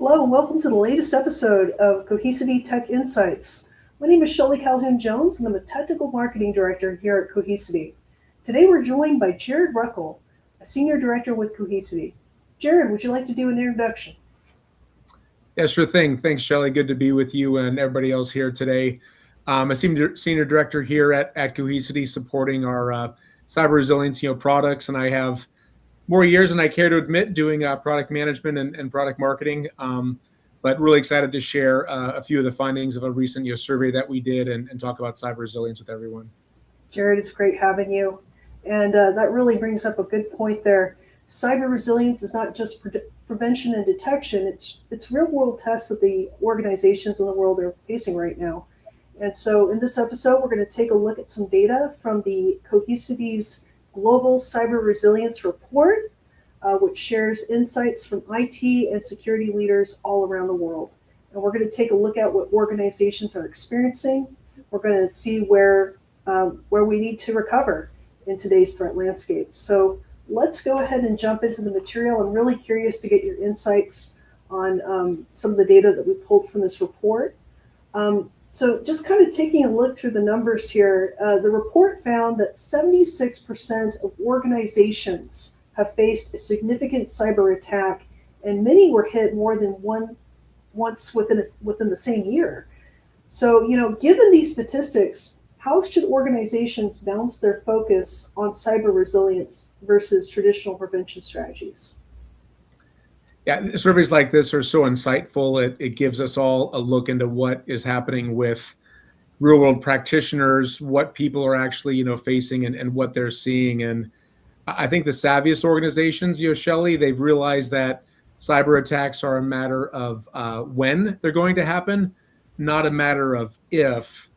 Hello and welcome to the latest episode of Cohesity Tech Insights. My name is Shelly Calhoun-Jones and I'm a Technical Marketing Director here at Cohesity. Today we're joined by Jared Ruckle, a Senior Director with Cohesity. Jared, would you like to do an introduction? Yeah, sure thing. Thanks, Shelly. Good to be with you and everybody else here today. I'm a senior director here at Cohesity, supporting our cyber resilience products, and I have more years than I care to admit doing product management and product marketing. But really excited to share a few of the findings of a recent survey that we did and talk about cyber resilience with everyone. Jared, it's great having you. And that really brings up a good point there. Cyber resilience is not just prevention and detection, it's real world tests that the organizations in the world are facing right now. And so in this episode, we're going to take a look at some data from the Cohesity's Global Cyber Resilience Report, which shares insights from IT and security leaders all around the world. And we're going to take a look at what organizations are experiencing. We're going to see where we need to recover in today's threat landscape. So let's go ahead and jump into the material. I'm really curious to get your insights on some of the data that we pulled from this report. So just kind of taking a look through the numbers here, the report found that 76% of organizations have faced a significant cyber attack, and many were hit more than once within the same year. So, given these statistics, how should organizations balance their focus on cyber resilience versus traditional prevention strategies? Yeah, surveys like this are so insightful. It gives us all a look into what is happening with real world practitioners, what people are actually, facing and what they're seeing. And I think the savviest organizations, Shelly, they've realized that cyber attacks are a matter of when they're going to happen, not a matter of if.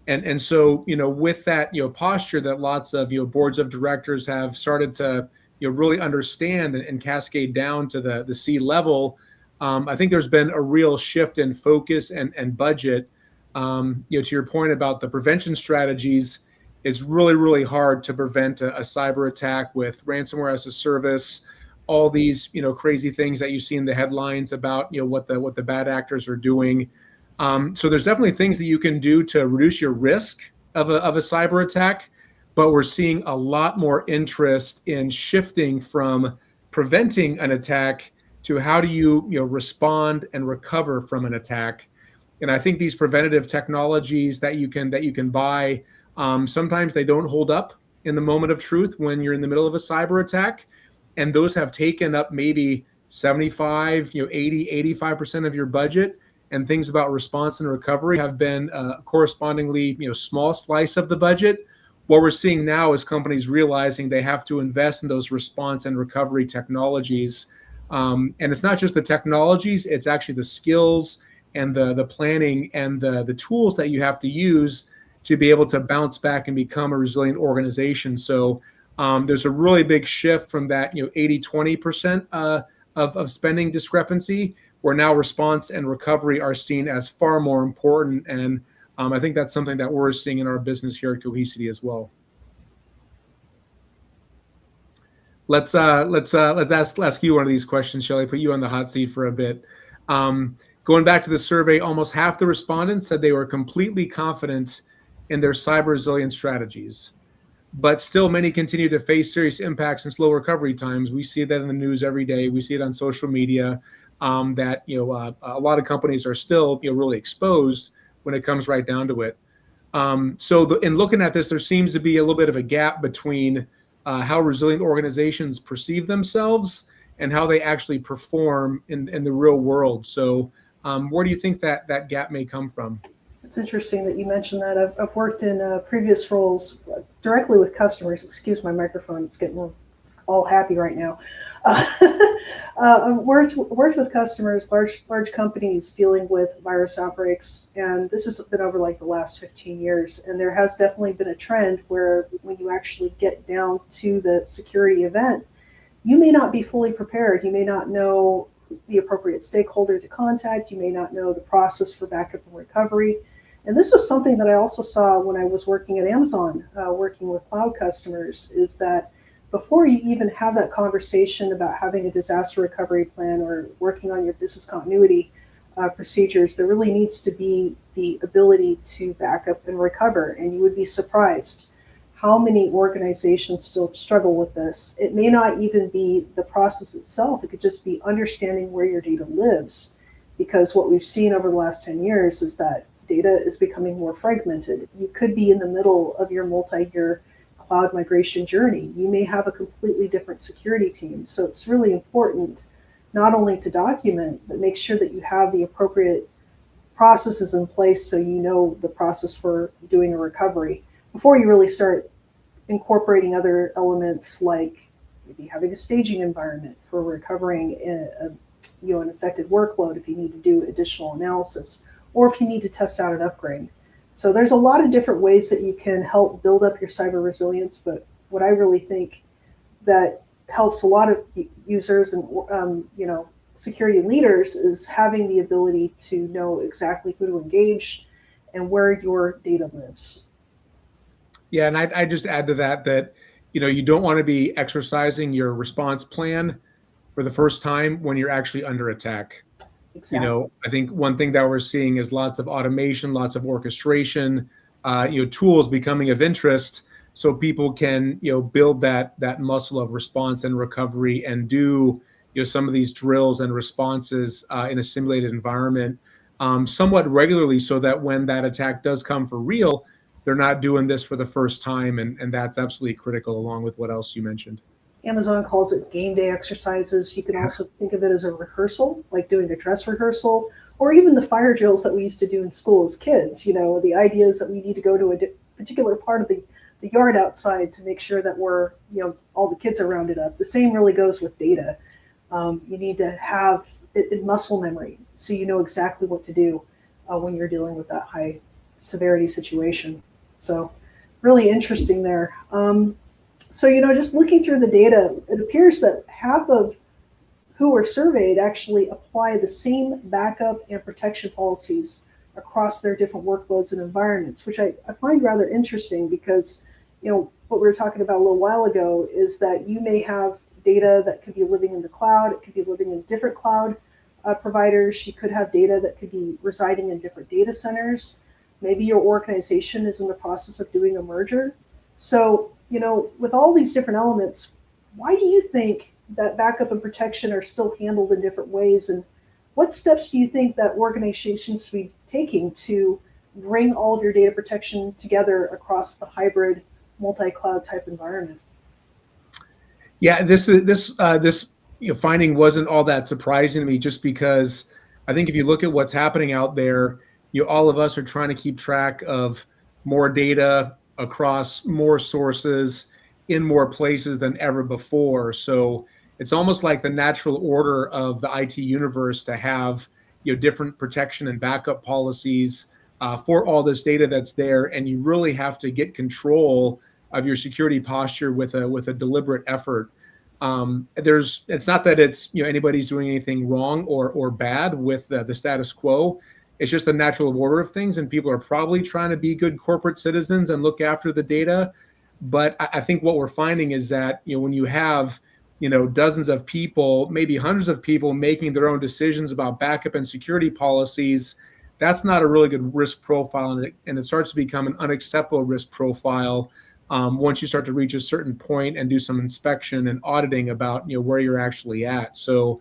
And so, with that, posture that lots of, boards of directors have started to, really understand and cascade down to the C level, I think there's been a real shift in focus and budget. To your point about the prevention strategies, it's really, really hard to prevent a cyber attack with ransomware as a service, all these, crazy things that you see in the headlines about, what the bad actors are doing. So there's definitely things that you can do to reduce your risk of a cyber attack, but we're seeing a lot more interest in shifting from preventing an attack to how do you, respond and recover from an attack. And I think these preventative technologies that you can buy, sometimes they don't hold up in the moment of truth when you're in the middle of a cyber attack, and those have taken up maybe 75, 80, 85% of your budget. And things about response and recovery have been correspondingly, small slice of the budget. What we're seeing now is companies realizing they have to invest in those response and recovery technologies. And it's not just the technologies, it's actually the skills and the planning and the tools that you have to use to be able to bounce back and become a resilient organization. So there's a really big shift from that, 80-20% of spending discrepancy, where now response and recovery are seen as far more important. And I think that's something that we're seeing in our business here at Cohesity as well. Let's ask you one of these questions, Shelly. Put you on the hot seat for a bit. Going back to the survey, almost half the respondents said they were completely confident in their cyber resilience strategies, but still many continue to face serious impacts and slow recovery times. We see that in the news every day. We see it on social media. That a lot of companies are still really exposed when it comes right down to it. In looking at this, there seems to be a little bit of a gap between how resilient organizations perceive themselves and how they actually perform in the real world. So where do you think that gap may come from? It's interesting that you mentioned that. I've worked in previous roles directly with customers. Excuse my microphone; it's all happy right now. I've worked with customers, large companies dealing with virus outbreaks, and this has been over like the last 15 years. And there has definitely been a trend where when you actually get down to the security event, you may not be fully prepared. You may not know the appropriate stakeholder to contact. You may not know the process for backup and recovery. And this was something that I also saw when I was working at Amazon, working with cloud customers, is that before you even have that conversation about having a disaster recovery plan or working on your business continuity procedures, there really needs to be the ability to back up and recover. And you would be surprised how many organizations still struggle with this. It may not even be the process itself, it could just be understanding where your data lives. Because what we've seen over the last 10 years is that data is becoming more fragmented. You could be in the middle of your multi-year cloud migration journey. You may have a completely different security team. So it's really important not only to document, but make sure that you have the appropriate processes in place so you know the process for doing a recovery before you really start incorporating other elements like maybe having a staging environment for recovering an affected workload if you need to do additional analysis or if you need to test out an upgrade. So there's a lot of different ways that you can help build up your cyber resilience, but what I really think that helps a lot of users and security leaders is having the ability to know exactly who to engage and where your data lives. Yeah, and I just add to that you don't want to be exercising your response plan for the first time when you're actually under attack. Exactly. I think one thing that we're seeing is lots of automation, lots of orchestration, tools becoming of interest so people can, build that muscle of response and recovery and do, some of these drills and responses in a simulated environment somewhat regularly so that when that attack does come for real, they're not doing this for the first time. And that's absolutely critical along with what else you mentioned. Amazon calls it game day exercises. You can also think of it as a rehearsal, like doing a dress rehearsal, or even the fire drills that we used to do in school as kids. The idea is that we need to go to a particular part of the yard outside to make sure that we're, all the kids are rounded up. The same really goes with data. You need to have it in muscle memory so you know exactly what to do when you're dealing with that high severity situation. So really interesting there. So, just looking through the data, it appears that half of who were surveyed actually apply the same backup and protection policies across their different workloads and environments, which I find rather interesting because, what we were talking about a little while ago is that you may have data that could be living in the cloud, it could be living in different cloud providers, you could have data that could be residing in different data centers. Maybe your organization is in the process of doing a merger. So, with all these different elements, why do you think that backup and protection are still handled in different ways? And what steps do you think that organizations should be taking to bring all of your data protection together across the hybrid multi-cloud type environment? Yeah, this finding wasn't all that surprising to me just because I think if you look at what's happening out there, all of us are trying to keep track of more data across more sources in more places than ever before. So it's almost like the natural order of the IT universe to have different protection and backup policies for all this data that's there, and you really have to get control of your security posture with a deliberate effort. It's not that it's anybody's doing anything wrong or bad with the status quo. It's just the natural order of things, and people are probably trying to be good corporate citizens and look after the data. But I think what we're finding is that when you have dozens of people, maybe hundreds of people making their own decisions about backup and security policies, that's not a really good risk profile, and it starts to become an unacceptable risk profile once you start to reach a certain point and do some inspection and auditing about where you're actually at. So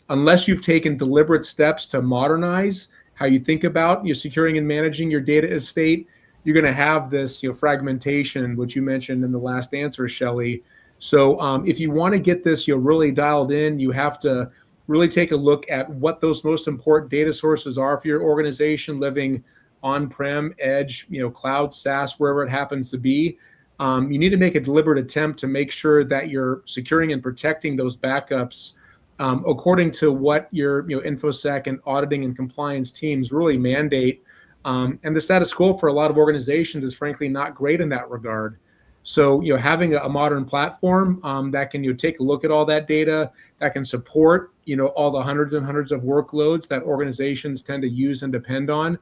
unless you've taken deliberate steps to modernize how you think about securing and managing your data estate, you're going to have this fragmentation, which you mentioned in the last answer, Shelly. So if you want to get this really dialed in, you have to really take a look at what those most important data sources are for your organization, living on-prem, edge, cloud, SaaS, wherever it happens to be. You need to make a deliberate attempt to make sure that you're securing and protecting those backups according to what your InfoSec and auditing and compliance teams really mandate. And the status quo for a lot of organizations is frankly not great in that regard. So having a modern platform that can take a look at all that data, that can support all the hundreds and hundreds of workloads that organizations tend to use and depend on,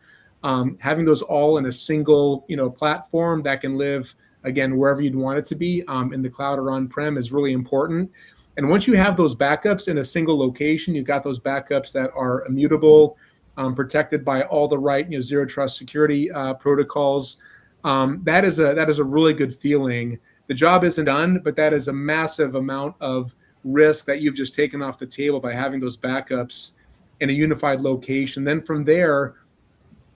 having those all in a single platform that can live again, wherever you'd want it to be, in the cloud or on-prem, is really important. And once you have those backups in a single location, you've got those backups that are immutable, protected by all the right, zero trust security protocols. That is a really good feeling. The job isn't done, but that is a massive amount of risk that you've just taken off the table by having those backups in a unified location. Then from there,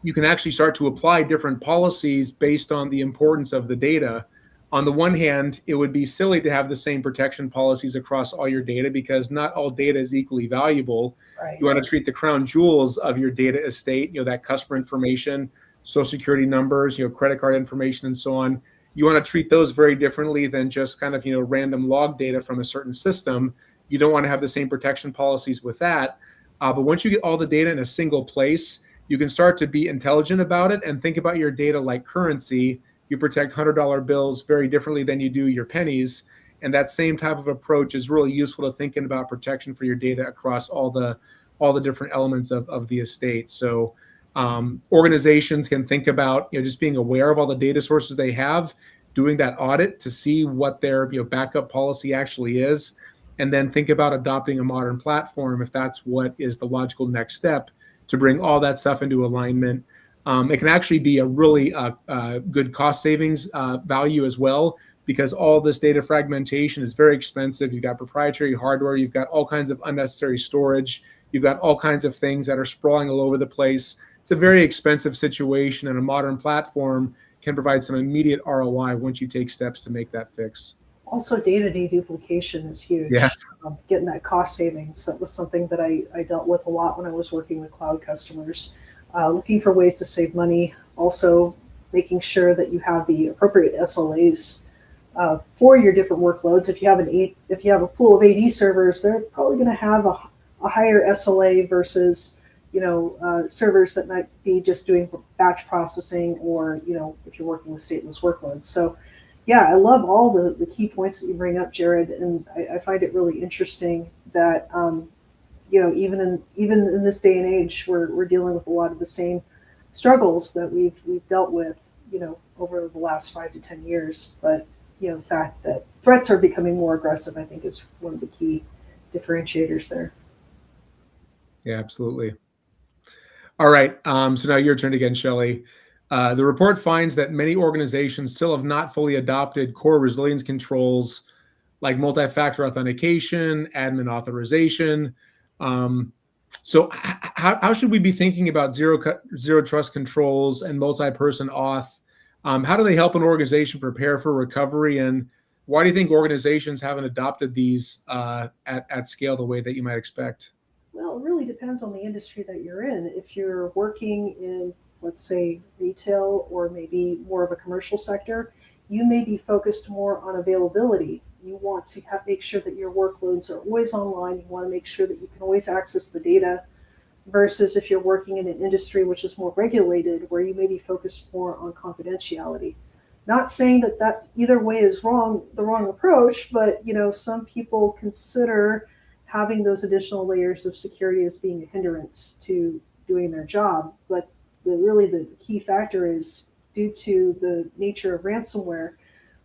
you can actually start to apply different policies based on the importance of the data. On the one hand, it would be silly to have the same protection policies across all your data because not all data is equally valuable. Right. You want to treat the crown jewels of your data estate, that customer information, social security numbers, credit card information, and so on. You want to treat those very differently than just kind of, random log data from a certain system. You don't want to have the same protection policies with that. But once you get all the data in a single place, you can start to be intelligent about it and think about your data like currency. You protect $100 bills very differently than you do your pennies. And that same type of approach is really useful to thinking about protection for your data across all the different elements of the estate. So organizations can think about just being aware of all the data sources they have, doing that audit to see what their backup policy actually is, and then think about adopting a modern platform if that's what is the logical next step to bring all that stuff into alignment. It can actually be a really good cost savings value as well, because all this data fragmentation is very expensive. You've got proprietary hardware, you've got all kinds of unnecessary storage, you've got all kinds of things that are sprawling all over the place. It's a very expensive situation, and a modern platform can provide some immediate ROI once you take steps to make that fix. Also, data deduplication is huge. Yes. Getting that cost savings, that was something that I dealt with a lot when I was working with cloud customers. Looking for ways to save money, also making sure that you have the appropriate SLAs for your different workloads. If you have a pool of AD servers, they're probably going to have a higher SLA versus servers that might be just doing batch processing, or if you're working with stateless workloads. So yeah, I love all the key points that you bring up, Jared, and I find it really interesting that even in this day and age, we're dealing with a lot of the same struggles that we've dealt with over the last 5 to 10 years. But the fact that threats are becoming more aggressive, I think, is one of the key differentiators there. Yeah, absolutely. All right, so now your turn again, Shelly. The report finds that many organizations still have not fully adopted core resilience controls like multi-factor authentication, admin authorization. So how should we be thinking about zero trust controls and multi-person auth? How do they help an organization prepare for recovery? And why do you think organizations haven't adopted these at scale the way that you might expect? Well, it really depends on the industry that you're in. If you're working in, let's say, retail or maybe more of a commercial sector, you may be focused more on availability. You want to make sure that your workloads are always online. You want to make sure that you can always access the data, versus if you're working in an industry which is more regulated, where you may be focused more on confidentiality. Not saying that either way is the wrong approach, but some people consider having those additional layers of security as being a hindrance to doing their job. But the key factor is, due to the nature of ransomware,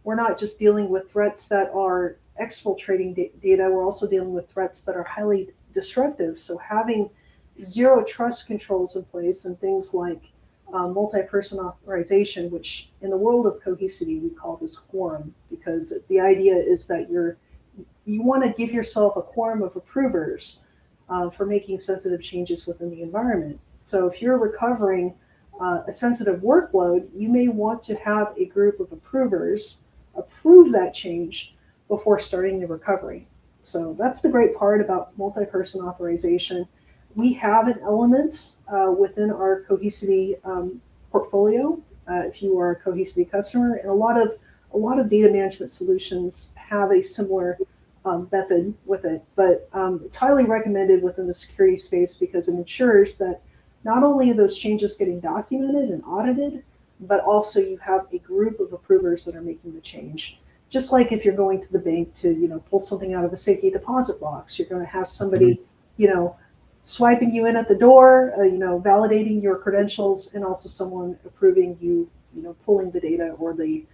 we're not just dealing with threats that are exfiltrating data, we're also dealing with threats that are highly disruptive. So having zero trust controls in place and things like multi-person authorization, which in the world of Cohesity we call this quorum, because the idea is that you want to give yourself a quorum of approvers for making sensitive changes within the environment. So if you're recovering a sensitive workload, you may want to have a group of approvers approve that change before starting the recovery. So that's the great part about multi-person authorization. We have an element within our Cohesity portfolio. If you are a Cohesity customer, and a lot of data management solutions have a similar method with it, but it's highly recommended within the security space because it ensures that not only are those changes getting documented and audited, but also you have a group of approvers that are making the change. Just like if you're going to the bank to pull something out of a safety deposit box, you're going to have somebody swiping you in at the door, validating your credentials, and also someone approving you pulling the data or the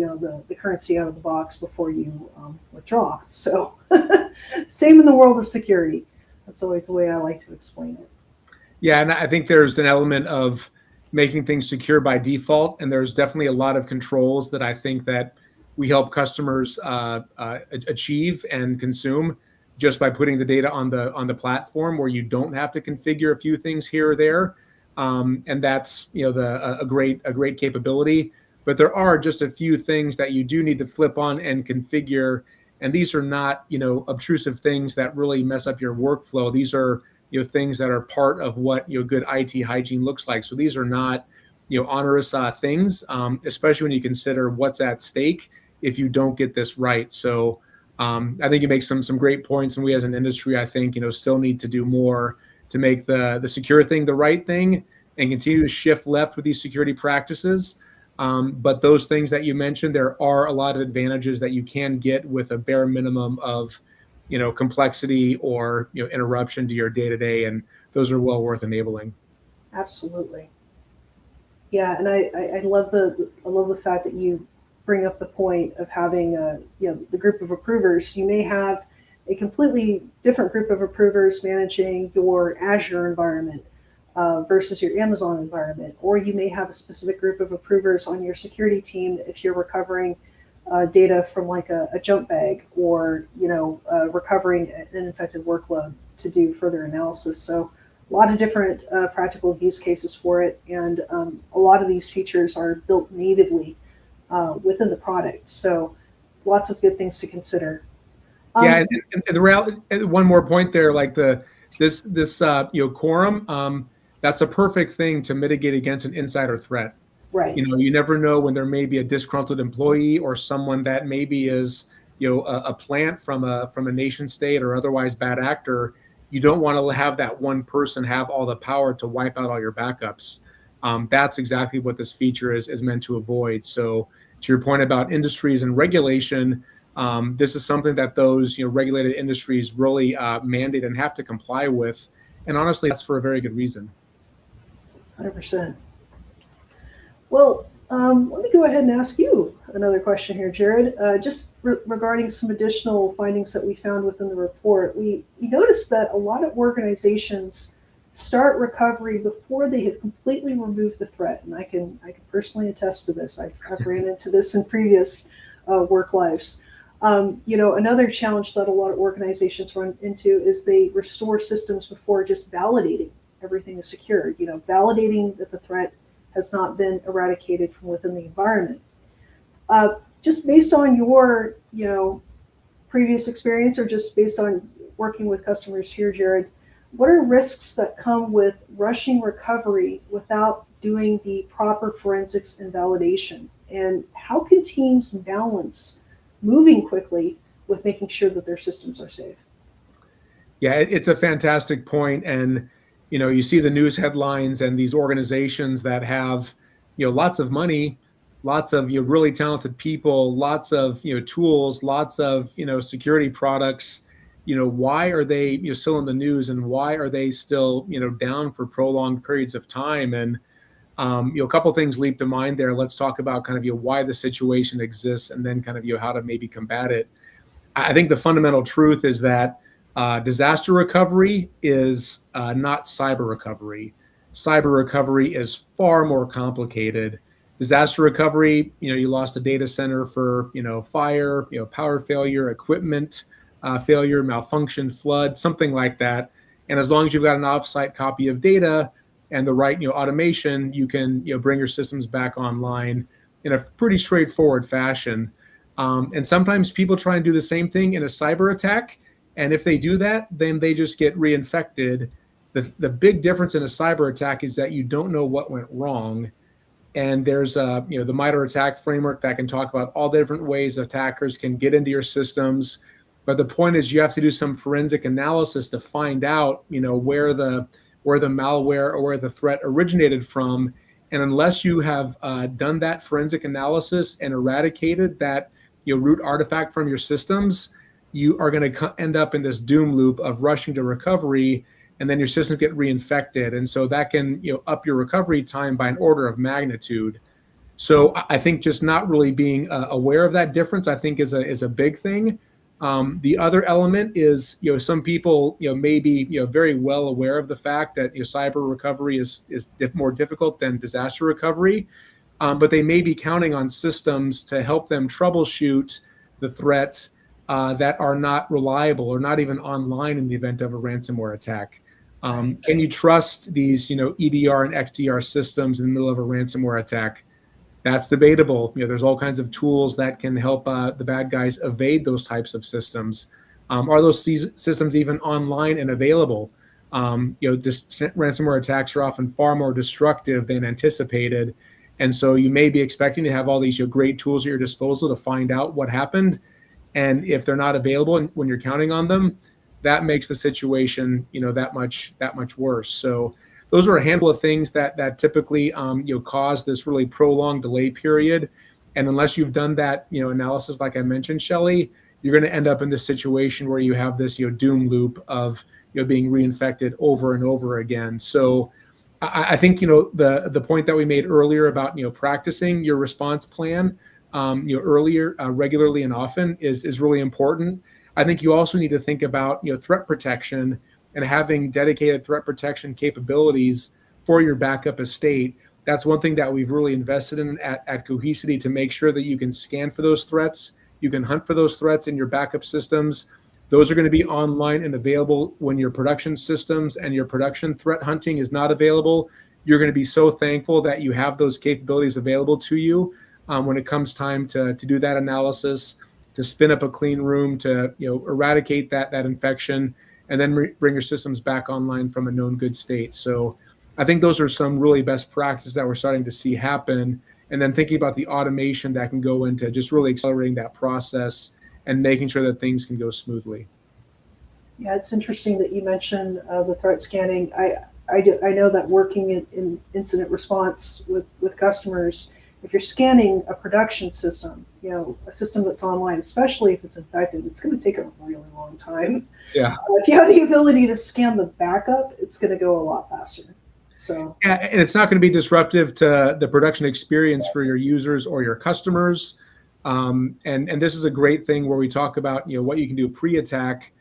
the currency out of the box before you withdraw. So same in the world of security. That's always the way I like to explain it. Yeah, and I think there's an element of making things secure by default, and there's definitely a lot of controls that I think that we help customers achieve and consume just by putting the data on the platform, where you don't have to configure a few things here or there, and that's a great capability. But there are just a few things that you do need to flip on and configure, and these are not obtrusive things that really mess up your workflow. These are things that are part of what good IT hygiene looks like. So these are not onerous things, especially when you consider what's at stake if you don't get this right. So I think you make some great points, and we as an industry, I think still need to do more to make the secure thing the right thing and continue to shift left with these security practices. But those things that you mentioned, there are a lot of advantages that you can get with a bare minimum of complexity or interruption to your day-to-day, and those are well worth enabling. Absolutely. Yeah, and I love the fact that you bring up the point of having the group of approvers. You may have a completely different group of approvers managing your Azure environment versus your Amazon environment, or you may have a specific group of approvers on your security team if you're recovering data from like a jump bag, or recovering an infected workload to do further analysis. So a lot of different practical use cases for it, and a lot of these features are built natively within the product. So lots of good things to consider. Yeah, and the reality, one more point there, like this quorum, that's a perfect thing to mitigate against an insider threat. Right. You never know when there may be a disgruntled employee or someone that maybe is a plant from a nation state or otherwise bad actor. You don't want to have that one person have all the power to wipe out all your backups. That's exactly what this feature is meant to avoid. So to your point about industries and regulation, this is something that those regulated industries really mandate and have to comply with. And honestly, that's for a very good reason. 100%. Well, let me go ahead and ask you another question here, Jared. Just regarding some additional findings that we found within the report, we noticed that a lot of organizations start recovery before they have completely removed the threat, and I can personally attest to this. I've ran into this in previous work lives. Another challenge that a lot of organizations run into is they restore systems before just validating everything is secure. Validating that the threat has not been eradicated from within the environment. Just based on your, previous experience, or just based on working with customers here, Jared, what are risks that come with rushing recovery without doing the proper forensics and validation? And how can teams balance moving quickly with making sure that their systems are safe? Yeah, it's a fantastic point. And you see the news headlines and these organizations that have, lots of money, lots of really talented people, lots of tools, lots of security products. Why are they still in the news, and why are they still down for prolonged periods of time? And a couple things leap to mind there. Let's talk about kind of why the situation exists, and then kind of how to maybe combat it. I think the fundamental truth is that disaster recovery is not cyber recovery. Cyber recovery is far more complicated. Disaster recovery, you lost a data center for fire, power failure, equipment failure, malfunction, flood, something like that. And as long as you've got an offsite copy of data and the right automation, you can bring your systems back online in a pretty straightforward fashion. And sometimes people try and do the same thing in a cyber attack. And if they do that, then they just get reinfected. The big difference in a cyber attack is that you don't know what went wrong. And there's the MITRE ATT&CK framework that can talk about all the different ways attackers can get into your systems. But the point is, you have to do some forensic analysis to find out where the malware or where the threat originated from. And unless you have done that forensic analysis and eradicated that root artifact from your systems, you are going to end up in this doom loop of rushing to recovery, and then your systems get reinfected. And so that can up your recovery time by an order of magnitude. So I think just not really being aware of that difference, I think, is a big thing. The other element is, some people, may be, very well aware of the fact that, cyber recovery is more difficult than disaster recovery, but they may be counting on systems to help them troubleshoot the threat that are not reliable or not even online in the event of a ransomware attack. Can you trust these, EDR and XDR systems in the middle of a ransomware attack? That's debatable. There's all kinds of tools that can help the bad guys evade those types of systems. Are those systems even online and available? Ransomware attacks are often far more destructive than anticipated. And so you may be expecting to have all these great tools at your disposal to find out what happened. And if they're not available when you're counting on them, that makes the situation, that much worse. So those are a handful of things that typically cause this really prolonged delay period. And unless you've done that analysis, like I mentioned, Shelly, you're going to end up in this situation where you have this doom loop of being reinfected over and over again. So I think the point that we made earlier about practicing your response plan earlier, regularly and often is really important. I think you also need to think about threat protection and having dedicated threat protection capabilities for your backup estate. That's one thing that we've really invested in at Cohesity, to make sure that you can scan for those threats, you can hunt for those threats in your backup systems. Those are going to be online and available when your production systems and your production threat hunting is not available. You're going to be so thankful that you have those capabilities available to you when it comes time to do that analysis, to spin up a clean room, to eradicate that infection, and then bring your systems back online from a known good state. So I think those are some really best practices that we're starting to see happen. And then thinking about the automation that can go into just really accelerating that process and making sure that things can go smoothly. Yeah, it's interesting that you mentioned the threat scanning. I know that working in incident response with customers, if you're scanning a production system, a system that's online, especially if it's infected, it's going to take a really long time. Yeah. If you have the ability to scan the backup, it's going to go a lot faster. So yeah, and it's not going to be disruptive to the production experience for your users or your customers. And this is a great thing where we talk about what you can do pre-attack.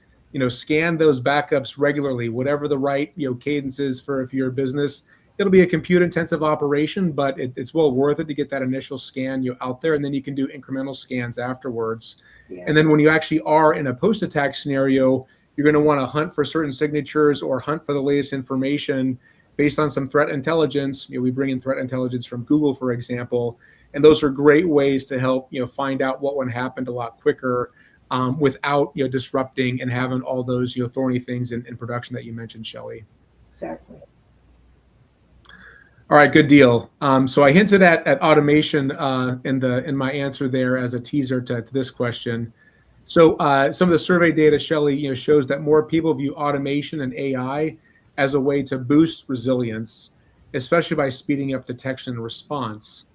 Scan those backups regularly, whatever the right cadence is for if you're a business. It'll be a compute-intensive operation, but it's well worth it to get that initial scan out there, and then you can do incremental scans afterwards. yeah. And then when you actually are in a post-attack scenario, you're going to want to hunt for certain signatures or hunt for the latest information based on some threat intelligence. We bring in threat intelligence from Google, for example, and those are great ways to help find out what one happened a lot quicker without disrupting and having all those thorny things in production that you mentioned, Shelly. Exactly. All right, good deal. So I hinted at automation in my answer there as a teaser to this question. So some of the survey data, Shelly, shows that more people view automation and AI as a way to boost resilience, especially by speeding up detection and response.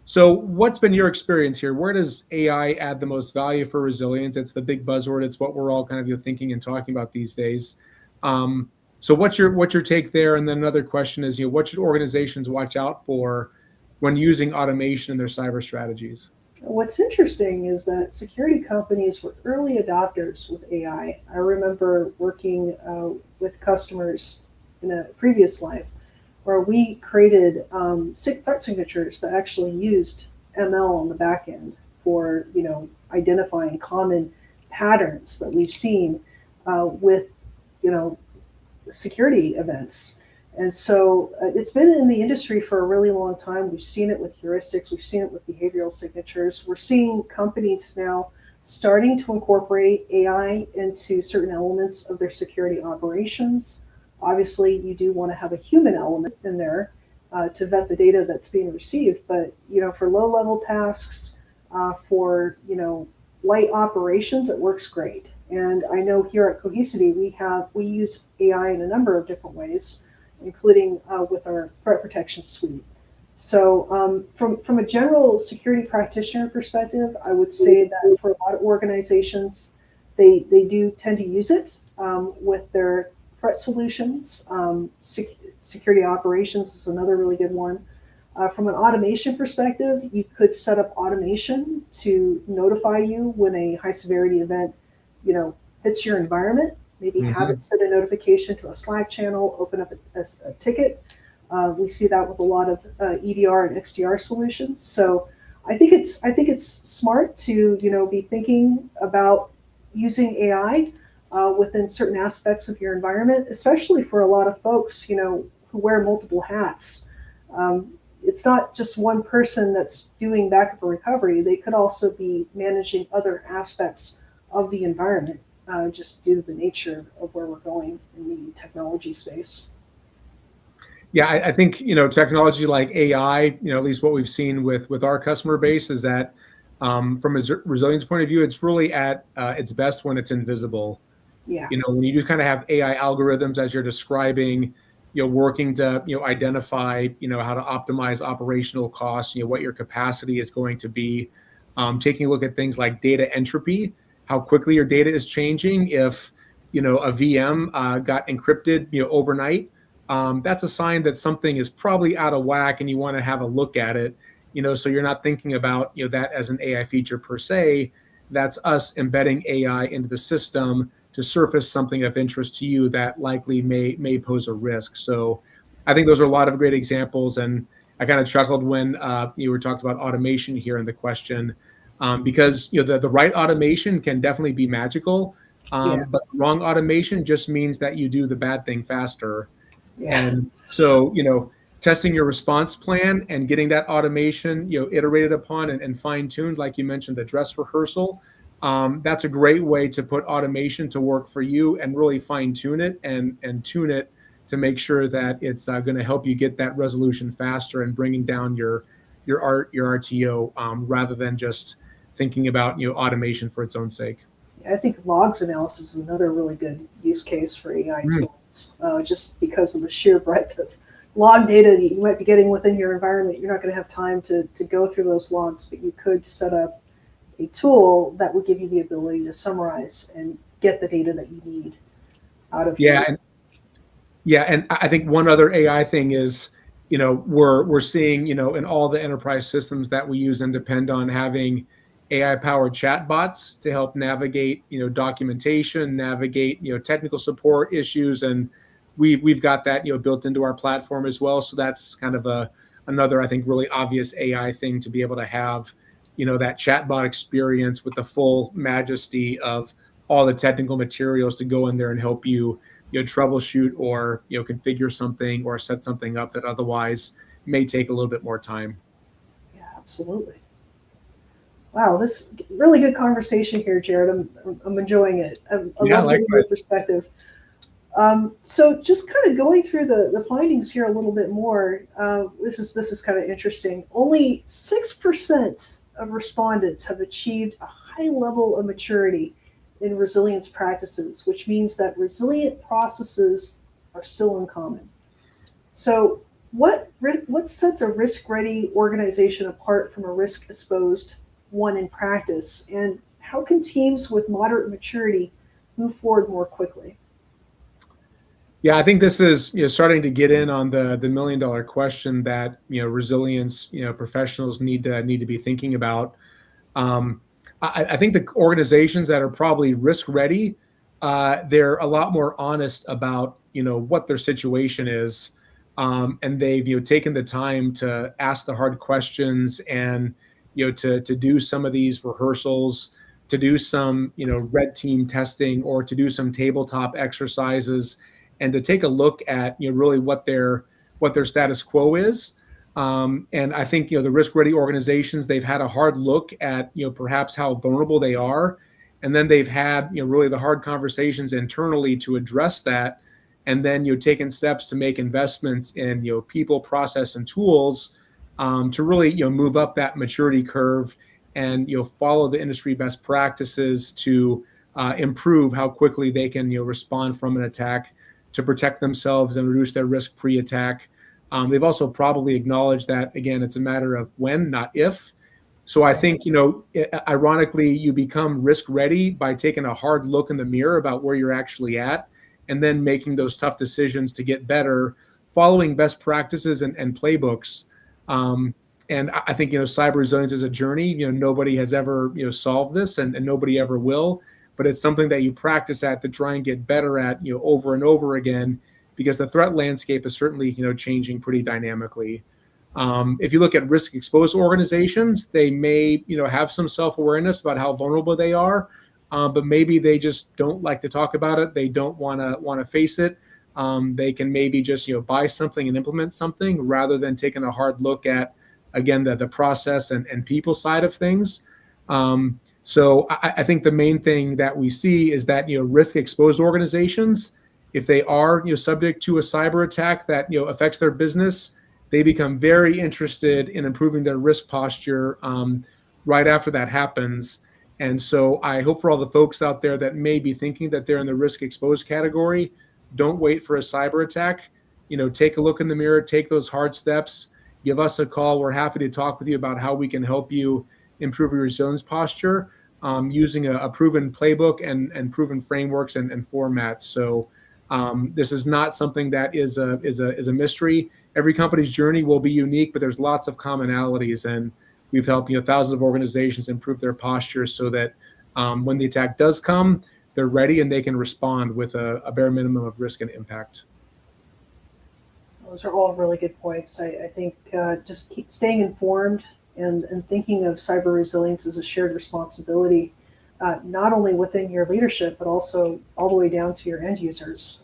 So what's been your experience here? Where does AI add the most value for resilience? It's the big buzzword. It's what we're all kind of thinking and talking about these days. So what's your take there? And then another question is, what should organizations watch out for when using automation in their cyber strategies? What's interesting is that security companies were early adopters with AI. I remember working with customers in a previous life where we created threat signatures that actually used ML on the back end for identifying common patterns that we've seen with security events. And so it's been in the industry for a really long time. We've seen it with heuristics. We've seen it with behavioral signatures. We're seeing companies now starting to incorporate AI into certain elements of their security operations. Obviously, you do want to have a human element in there to vet the data that's being received. But for low-level tasks, for light operations, it works great. And I know here at Cohesity, we use AI in a number of different ways, including with our threat protection suite. So from a general security practitioner perspective, I would say that for a lot of organizations, they do tend to use it with their threat solutions. Security operations is another really good one. From an automation perspective, you could set up automation to notify you when a high severity event, hits your environment. Maybe have it Hmm. send a notification to a Slack channel, open up a ticket. We see that with a lot of EDR and XDR solutions. So I think it's smart to be thinking about using AI within certain aspects of your environment, especially for a lot of folks who wear multiple hats. It's not just one person that's doing backup and recovery. They could also be managing other aspects of the environment, just due to the nature of where we're going in the technology space. Yeah, I think technology like AI, at least what we've seen with our customer base is that from a resilience point of view, it's really at its best when it's invisible. Yeah, When you do kind of have AI algorithms as you're describing, working to identify how to optimize operational costs, what your capacity is going to be, taking a look at things like data entropy, how quickly your data is changing. If a VM got encrypted overnight, that's a sign that something is probably out of whack, and you want to have a look at it. So you're not thinking about that as an AI feature per se. That's us embedding AI into the system to surface something of interest to you that likely may pose a risk. So I think those are a lot of great examples. And I kind of chuckled when you were talking about automation here in the question, because the right automation can definitely be magical, yeah, but wrong automation just means that you do the bad thing faster. yeah. And so, testing your response plan and getting that automation, iterated upon and fine-tuned, like you mentioned, the dress rehearsal. That's a great way to put automation to work for you and really fine-tune it and tune it to make sure that it's going to help you get that resolution faster and bringing down your RTO, rather than just thinking about automation for its own sake. I think logs analysis is another really good use case for AI Mm. tools, just because of the sheer breadth of log data that you might be getting within your environment. You're not going to have time to go through those logs, but you could set up a tool that would give you the ability to summarize and get the data that you need out of Yeah, your. and I think one other AI thing is, we're seeing, in all the enterprise systems that we use and depend on having AI powered chatbots to help navigate, documentation, navigate, technical support issues, and we've got that, built into our platform as well. So that's kind of another, I think, really obvious AI thing to be able to have, that chatbot experience with the full majesty of all the technical materials to go in there and help you troubleshoot or configure something or set something up that otherwise may take a little bit more time. Yeah, absolutely. Wow, this really good conversation here, Jared. I'm enjoying it. I Yeah, love getting your likewise. perspective. So just kind of going through the findings here a little bit more. This is kind of interesting. Only 6% of respondents have achieved a high level of maturity in resilience practices, which means that resilient processes are still uncommon. So what sets a risk-ready organization apart from a risk-exposed one in practice, and how can teams with moderate maturity move forward more quickly? Yeah, I think this is starting to get in on the $1 million question that resilience professionals need to be thinking about. Um, I think the organizations that are probably risk ready, they're a lot more honest about what their situation is, and they've taken the time to ask the hard questions and to do some of these rehearsals, to do some red team testing, or to do some tabletop exercises, and to take a look at really what their status quo is. And I think the risk-ready organizations, they've had a hard look at perhaps how vulnerable they are, and then they've had really the hard conversations internally to address that, and then taken steps to make investments in people, process, and tools, to really move up that maturity curve and follow the industry best practices to improve how quickly they can respond from an attack to protect themselves and reduce their risk pre-attack. They've also probably acknowledged that, again, it's a matter of when, not if. So I think, ironically, you become risk ready by taking a hard look in the mirror about where you're actually at, and then making those tough decisions to get better, following best practices and playbooks. And I think, cyber resilience is a journey. Nobody has ever, solved this, and nobody ever will. But it's something that you practice at to try and get better at, over and over again, because the threat landscape is certainly, changing pretty dynamically. If you look at risk exposed organizations, they may, have some self-awareness about how vulnerable they are, but maybe they just don't like to talk about it. They don't want to face it. They can maybe just, buy something and implement something rather than taking a hard look at, again, the process and people side of things. So I think the main thing that we see is that, risk exposed organizations, if they are, subject to a cyber attack that, affects their business, they become very interested in improving their risk posture right after that happens. And so I hope for all the folks out there that may be thinking that they're in the risk exposed category, don't wait for a cyber attack. Take a look in the mirror, take those hard steps, give us a call. We're happy to talk with you about how we can help you improve your resilience posture using a proven playbook and proven frameworks and formats. So this is not something that is a mystery. Every company's journey will be unique, but there's lots of commonalities, and we've helped thousands of organizations improve their posture so that when the attack does come, they're ready and they can respond with a bare minimum of risk and impact. Those are all really good points. I think just keep staying informed and thinking of cyber resilience as a shared responsibility, not only within your leadership, but also all the way down to your end users,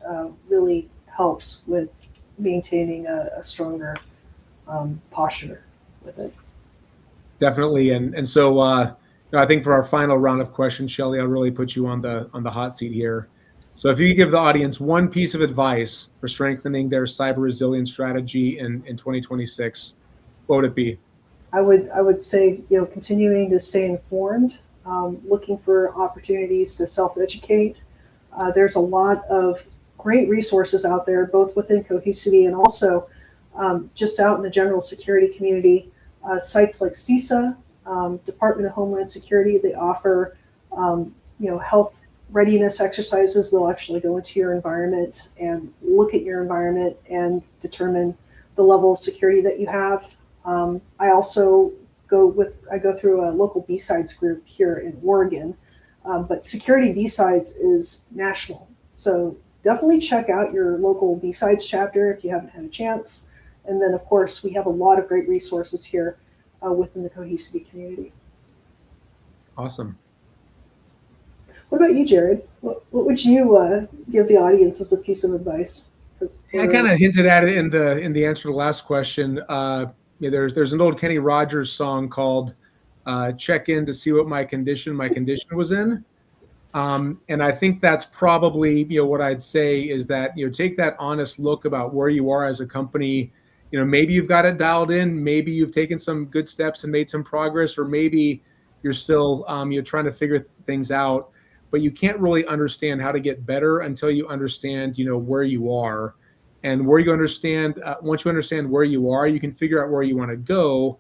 really helps with maintaining a stronger posture with it. Definitely. And so I think for our final round of questions, Shelly, I'll really put you on the hot seat here. So if you could give the audience one piece of advice for strengthening their cyber resilience strategy in 2026, what would it be? I would say, continuing to stay informed, looking for opportunities to self-educate. There's a lot of great resources out there, both within Cohesity and also just out in the general security community. Sites like CISA, Department of Homeland Security, they offer, health readiness exercises. They'll actually go into your environment and look at your environment and determine the level of security that you have. I also go through a local B-Sides group here in Oregon, but Security B-Sides is national. So definitely check out your local B-Sides chapter if you haven't had a chance. And then, of course, we have a lot of great resources here within the Cohesity community. Awesome. What about you, Jared? What would you give the audience as a piece of advice? I kind of hinted at it in the answer to the last question. There's an old Kenny Rogers song called "Check In to See What My Condition Was In," and I think that's probably what I'd say is that take that honest look about where you are as a company. Maybe you've got it dialed in, maybe you've taken some good steps and made some progress, or maybe you're still trying to figure things out. But you can't really understand how to get better until you understand where you are. And where you understand, once you understand where you are, you can figure out where you want to go.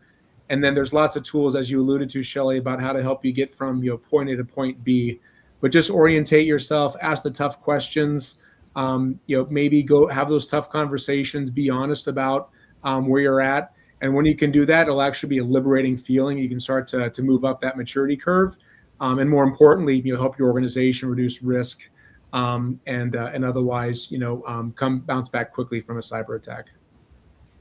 And then there's lots of tools, as you alluded to, Shelly, about how to help you get from point A to point B. But just orientate yourself, ask the tough questions, maybe go have those tough conversations, be honest about where you're at. And when you can do that, it'll actually be a liberating feeling. You can start to move up that maturity curve. And more importantly, help your organization reduce risk and otherwise, bounce back quickly from a cyber attack.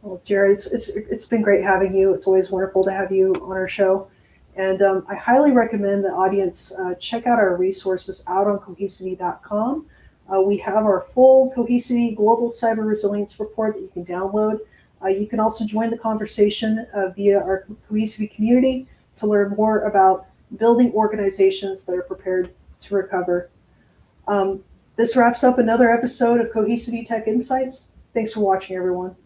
Well, Jared, it's been great having you. It's always wonderful to have you on our show. And I highly recommend the audience check out our resources out on cohesity.com. We have our full Cohesity Global Cyber Resilience Report that you can download. You can also join the conversation via our Cohesity community to learn more about building organizations that are prepared to recover. This wraps up another episode of Cohesity Tech Insights. Thanks for watching, everyone.